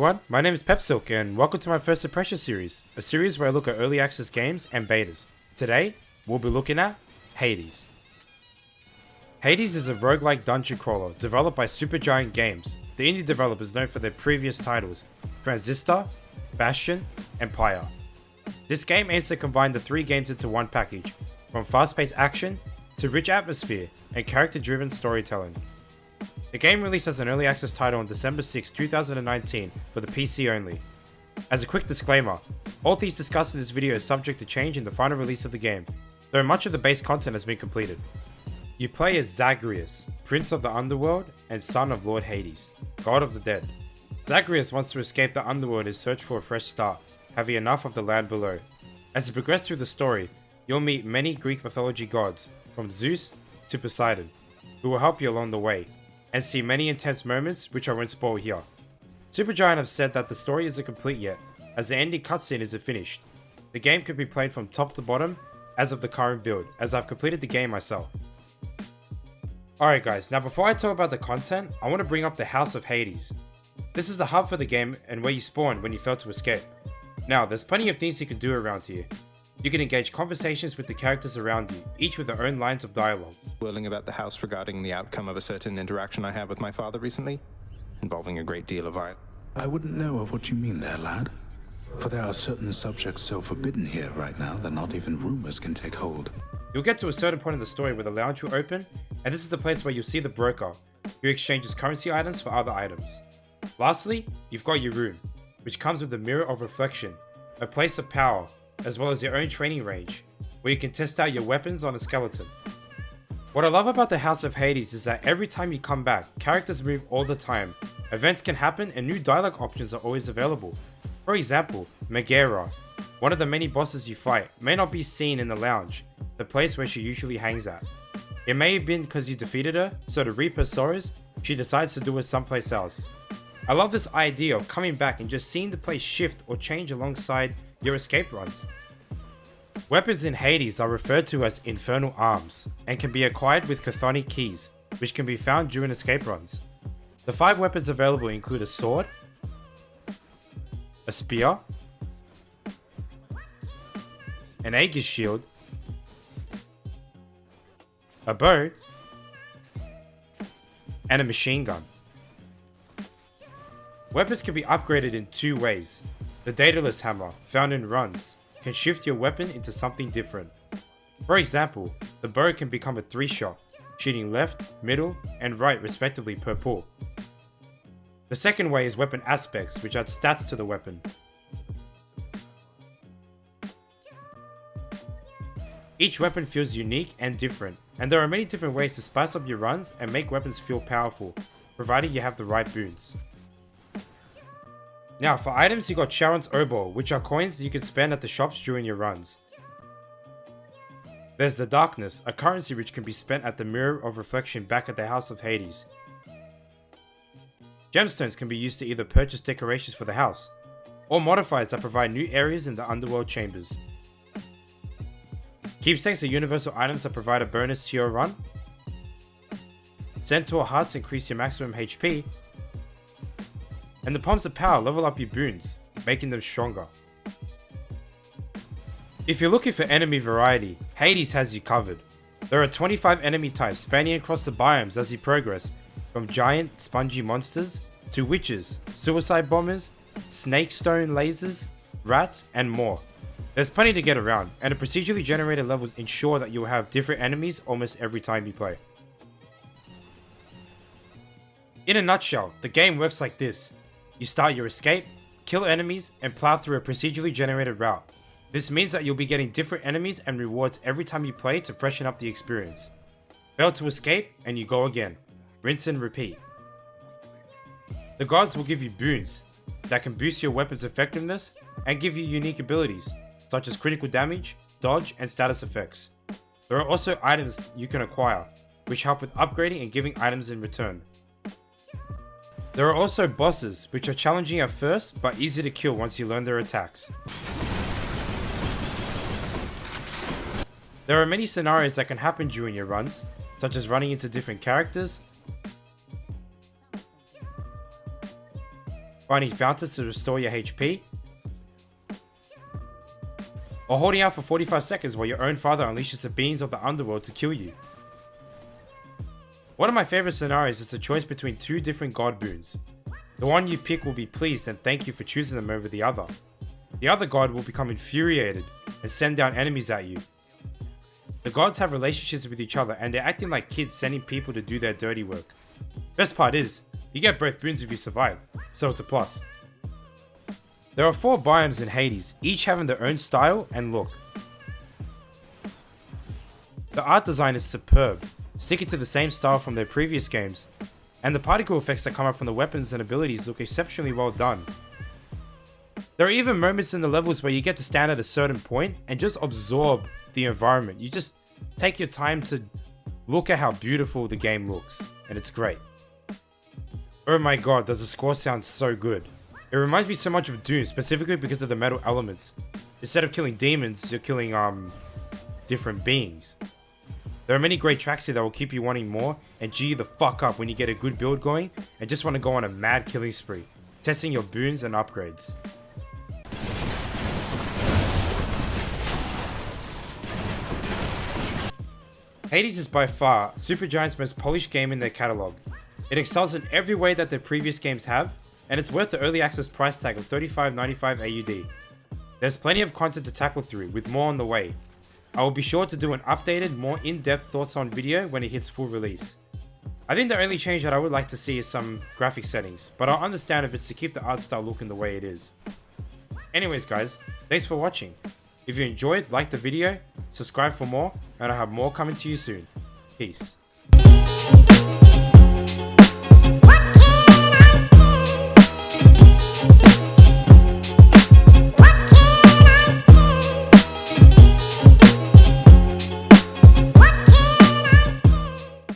everyone, my name is Pepsilk and welcome to my first impression series, a series where I look at early access games and betas. Today, we'll be looking at Hades. Hades is a roguelike dungeon crawler developed by Supergiant Games, the indie developers known for their previous titles, Transistor, Bastion, and Pyre. This game aims to combine the three games into one package, from fast-paced action to rich atmosphere and character-driven storytelling. The game released as an early access title on December 6, 2019 for the PC only. As a quick disclaimer, all things discussed in this video is subject to change in the final release of the game, though much of the base content has been completed. You play as Zagreus, Prince of the Underworld and son of Lord Hades, God of the Dead. Zagreus wants to escape the Underworld and search for a fresh start, having enough of the land below. As you progress through the story, you'll meet many Greek mythology gods, from Zeus to Poseidon, who will help you along the way, and see many intense moments which I won't spoil here. Supergiant have said that the story isn't complete yet, as the ending cutscene isn't finished. The game could be played from top to bottom as of the current build, as I've completed the game myself. Alright guys, now before I talk about the content, I want to bring up the House of Hades. This is a hub for the game and where you spawn when you fail to escape. Now, there's plenty of things you can do around here. You can engage conversations with the characters around you, each with their own lines of dialogue. Whirling about the house regarding the outcome of a certain interaction I had with my father recently, involving a great deal of violence. I wouldn't know of what you mean there, lad. For there are certain subjects so forbidden here right now that not even rumors can take hold. You'll get to a certain point in the story where the lounge will open, and this is the place where you'll see the broker, who exchanges currency items for other items. Lastly, you've got your room, which comes with a mirror of reflection, a place of power, as well as your own training range, where you can test out your weapons on a skeleton. What I love about the House of Hades is that every time you come back, characters move all the time, events can happen and new dialogue options are always available. For example, Megara, one of the many bosses you fight, may not be seen in the lounge, the place where she usually hangs at. It may have been because you defeated her, so to Reaper saw us, she decides to do it someplace else. I love this idea of coming back and just seeing the place shift or change alongside your escape runs. Weapons in Hades are referred to as infernal arms, and can be acquired with chthonic keys, which can be found during escape runs. The 5 weapons available include a sword, a spear, an Aegis shield, a bow, and a machine gun. Weapons can be upgraded in 2 ways. The Daedalus hammer, found in runs, can shift your weapon into something different. For example, the bow can become a 3-shot, shooting left, middle, and right respectively per pull. The second way is weapon aspects, which add stats to the weapon. Each weapon feels unique and different, and there are many different ways to spice up your runs and make weapons feel powerful, provided you have the right boons. Now, for items, you got Charon's Obol, which are coins you can spend at the shops during your runs. There's the Darkness, a currency which can be spent at the Mirror of Reflection back at the House of Hades. Gemstones can be used to either purchase decorations for the house, or modifiers that provide new areas in the underworld chambers. Keepsakes are universal items that provide a bonus to your run. Centaur hearts increase your maximum HP. And the Palms of Power level up your boons, making them stronger. If you're looking for enemy variety, Hades has you covered. There are 25 enemy types spanning across the biomes as you progress, from giant, spongy monsters, to witches, suicide bombers, snake stone lasers, rats, and more. There's plenty to get around, and the procedurally generated levels ensure that you'll have different enemies almost every time you play. In a nutshell, the game works like this. You start your escape, kill enemies, and plow through a procedurally generated route. This means that you'll be getting different enemies and rewards every time you play to freshen up the experience. Fail to escape, and you go again. Rinse and repeat. The gods will give you boons that can boost your weapon's effectiveness and give you unique abilities, such as critical damage, dodge, and status effects. There are also items you can acquire, which help with upgrading and giving items in return. There are also bosses, which are challenging at first, but easy to kill once you learn their attacks. There are many scenarios that can happen during your runs, such as running into different characters, finding fountains to restore your HP, or holding out for 45 seconds while your own father unleashes the beings of the underworld to kill you. One of my favorite scenarios is a choice between two different god boons. The one you pick will be pleased and thank you for choosing them over the other. The other god will become infuriated and send down enemies at you. The gods have relationships with each other and they're acting like kids sending people to do their dirty work. Best part is, you get both boons if you survive, so it's a plus. There are 4 biomes in Hades, each having their own style and look. The art design is superb, sticking to the same style from their previous games, and the particle effects that come up from the weapons and abilities look exceptionally well done. There are even moments in the levels where you get to stand at a certain point and just absorb the environment. You just take your time to look at how beautiful the game looks, and it's great. Oh my god, does the score sound so good. It reminds me so much of Doom, specifically because of the metal elements. Instead of killing demons, you're killing different beings. There are many great tracks here that will keep you wanting more and G you the fuck up when you get a good build going and just want to go on a mad killing spree, testing your boons and upgrades. Hades is by far Supergiant's most polished game in their catalogue. It excels in every way that their previous games have, and it's worth the early access price tag of $35.95 AUD. There's plenty of content to tackle through, with more on the way. I will be sure to do an updated, more in-depth thoughts on video when it hits full release. I think the only change that I would like to see is some graphic settings, but I'll understand if it's to keep the art style looking the way it is. Anyways guys, thanks for watching. If you enjoyed, like the video, subscribe for more, and I'll have more coming to you soon. Peace.